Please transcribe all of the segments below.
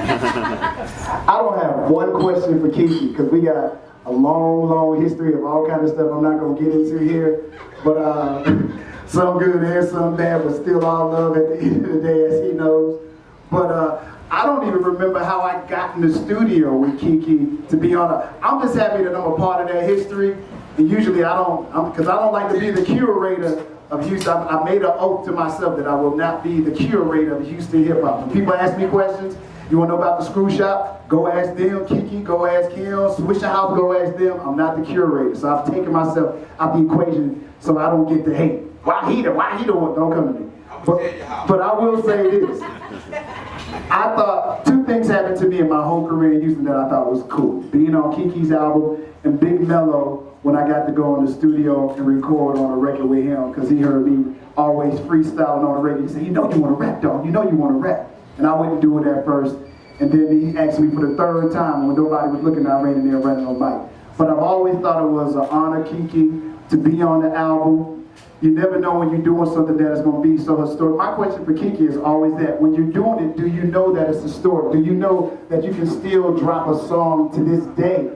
I don't have one question for Keke because we got a long history of all kind of stuff I'm not gonna get into here. But some good and some bad, but still all love at the end of the day, as he knows. But I don't even remember how I got in the studio with Keke, to be honest. I'm just happy that I'm a part of that history. And usually because I don't like to be the curator of Houston. I made an oath to myself that I will not be the curator of Houston hip hop. When people ask me questions, you want to know about the Screw Shop? Go ask them. Keke, go ask him. Swisher House, go ask them. I'm not the curator. So I've taken myself out the equation so I don't get the hate. Why he the one? Don't come to me. But I will say this. I thought two things happened to me in my whole career in Houston that I thought was cool. Being on Keke's album and Big Mello when I got to go in the studio and record on a record with him because he heard me always freestyling on the radio. He said, you know you want to rap, dog. You know you want to rap. And I wouldn't do it at first. And then he asked me for the third time when nobody was looking, I ran in there running on mic. But I've always thought it was an honor, Keke, to be on the album. You never know when you're doing something that is going to be so historic. My question for Keke is always that, when you're doing it, do you know that it's historic? Do you know that you can still drop a song to this day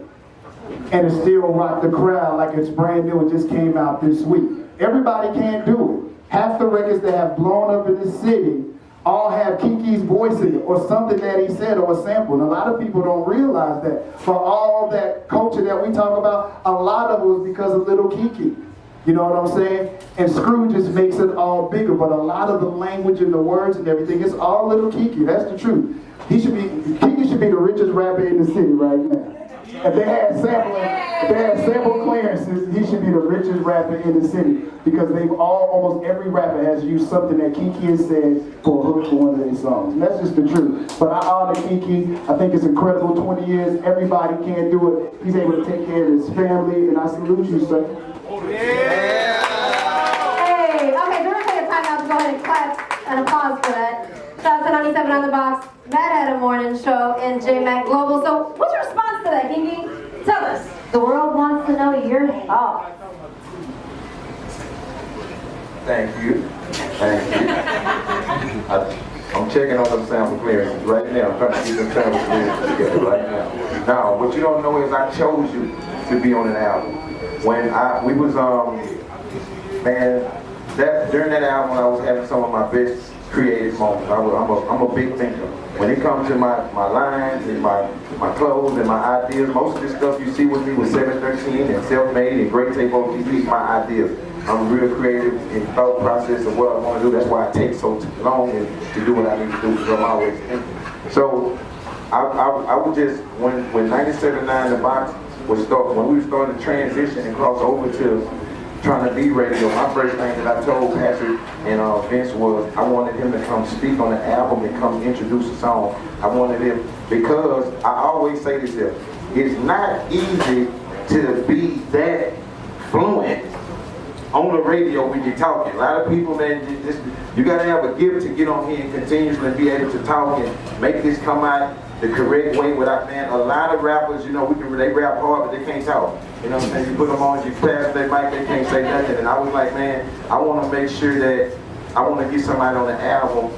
and it still rock the crowd like it's brand new and just came out this week? Everybody can't do it. Half the records that have blown up in this city all have Keke's voice in it, or something that he said, or a sample. And a lot of people don't realize that for all that culture that we talk about, a lot of it was because of Lil Keke. You know what I'm saying? And Screw just makes it all bigger, but a lot of the language and the words and everything, it's all Lil Keke. That's the truth. Keke should be the richest rapper in the city right now. If they had sample clearances, he should be the richest rapper in the city, because almost every rapper has used something that Keke has said for a hook for one of their songs. And that's just the truth. But I honor Keke. I think it's incredible. 20 years, everybody can't do it. He's able to take care of his family, and I salute you, sir. Yeah. Hey, okay, we're going to take a time out to go ahead and clap and applause for that. Shout out to 97 on the Box, Matt had a morning show, and J-Mac Global. So what's your response to that, Keke? Tell us. The world wants to know your thoughts. Thank you. I'm checking on them sample clearances right now. I'm trying to get them sample clearances together right now. Now, what you don't know is I chose you to be on an album. When we was during that album, I was having some of my best creative moments. I'm a big thinker. When it comes to my lines and my clothes and my ideas, most of the stuff you see with me was 713 and self-made and great tape OTP, my ideas. I'm real creative in thought process of what I want to do. That's why it takes so long to do what I need to do, because I'm always thinking. So I would just, when 97.9 The Box was starting, when we were starting to transition and cross over to trying to be radio, my first thing that I told Patrick and Vince was I wanted him to come speak on the album and come introduce a song. I wanted him, because I always say this here, it's not easy to be that fluent on the radio when you're talking. A lot of people, man, you gotta have a gift to get on here and continuously be able to talk and make this come out the correct way without, man, a lot of rappers, you know, they rap hard, but they can't talk. You know what I'm saying? You put them on, you pass their mic, they can't say nothing. And I was like, man, I want to make sure that I want to get somebody on the album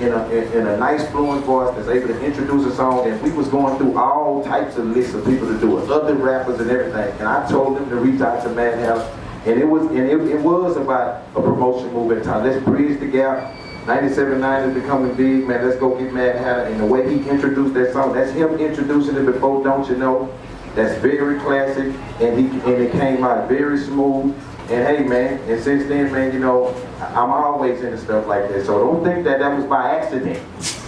in a nice fluent voice that's able to introduce a song. And we was going through all types of lists of people to do it, other rappers and everything. And I told them to reach out to Mad Hatta. And it was about a promotion move at the time. Let's bridge the gap. 97.9 is becoming big, man. Let's go get Mad Hatta. And the way he introduced that song, that's him introducing it before Don't You Know. That's very classic, and it came out very smooth. And hey, man, and since then, man, you know, I'm always into stuff like that. So don't think that was by accident.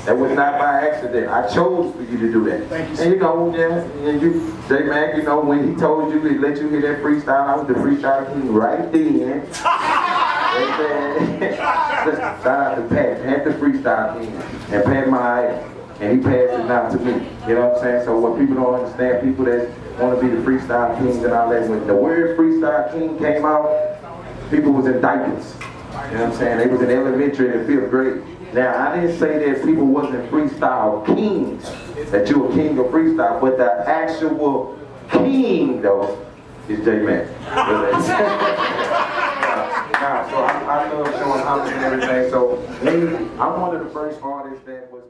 That was not by accident. I chose for you to do that. Thank you. And you know, yeah, and you, J-Mac, you know, when he told you to let you hear that freestyle, I was the freestyle king right then. Shout out to Pat. Pat the freestyle king, and Pat my idol. And he passed it down to me. You know what I'm saying? So what people don't understand, people that want to be the freestyle kings and all that, when the word freestyle king came out, people was in diapers. You know what I'm saying? They was in elementary and 5th grade. Now, I didn't say that people wasn't freestyle kings, that you a king of freestyle, but the actual king, though, is J-Mac. So I love showing homage and everything. So me, I'm one of the first artists that was